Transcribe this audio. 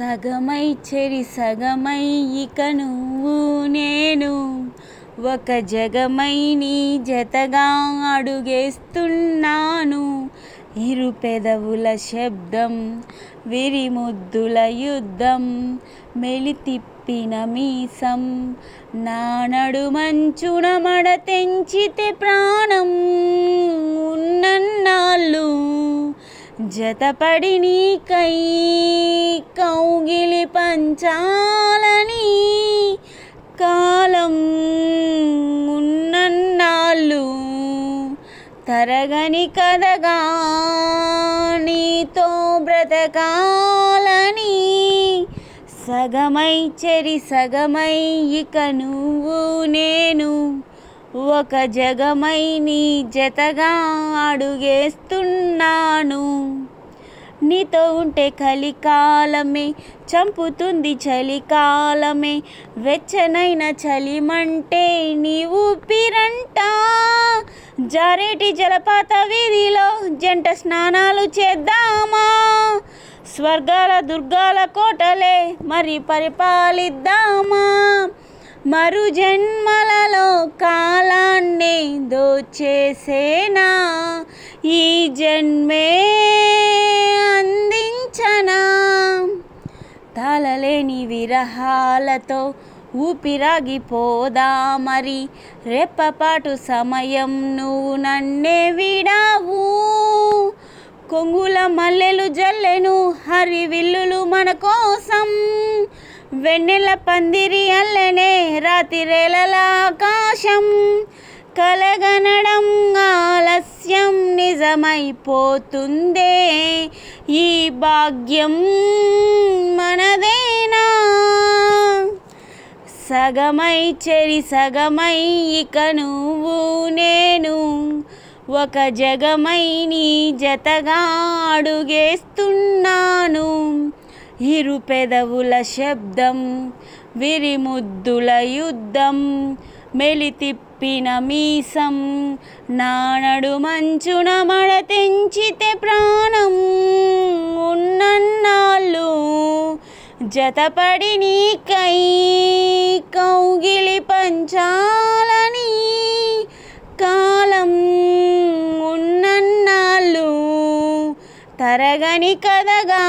సగమై చెరి సగమై ఇక నువ్వు నేను ఒక జగమై నీ జతగా అడుగేస్తున్నాను. ఇరు పెదవుల శబ్దం విరిముద్దుల యుద్ధం మెలితిప్పిన మీసం నా నడుమంచున మడ తెంచితే ప్రాణం ఉన్నన్నాళ్ళు జతపడి నీకై కౌగిలి పంచాలని కాలం ఉన్నన్నాళ్ళు తరగని కథగా నీతో బ్రతకాలని. సగమై చెరి సగమై ఇక నువ్వు నేను ఒక జగమై నీ జతగా అడుగేస్తున్నాను. నీతో ఉంటే కలికాలమే చంపుతుంది చలికాలమే వెచ్చనైన చలిమంటే నీ ఊపిరంట. జారేటి జలపాత వీధిలో జంట స్నానాలు చేద్దామా? స్వర్గాల దుర్గాల కోటలే మరి పరిపాలిద్దామా? మరు జన్మలలో కాలాన్నే దోచేసేనా ఈ జన్మే అందించనా? తాళలేని విరహాలతో ఊపిరాగిపోదా మరి రెప్పపాటు సమయం నువ్వు నన్నే విడావు. కొంగుల మల్లెలు జల్లెను హరివిల్లులు మన కోసం వెన్నెల పందిరి అల్లనే రాతిరేళల ఆకాశం కలగనడం ఆలస్యం నిజమైపోతుందే ఈ భాగ్యం మనదేనా? సగమై చెరి సగమై ఇక నువ్వు నేను ఒక జగమై నీ జతగా అడుగేస్తున్నాను. ఇరు పెదవుల శబ్దం విరిముద్దుల యుద్ధం మెలితిప్పిన మీసం నా నడుమంచున మడ తెంచితే ప్రాణం ఉన్నన్నాళ్ళు జతపడి నీకై కౌగిలి పంచాలని కాలం ఉన్నన్నాళ్ళు తరగని కథగా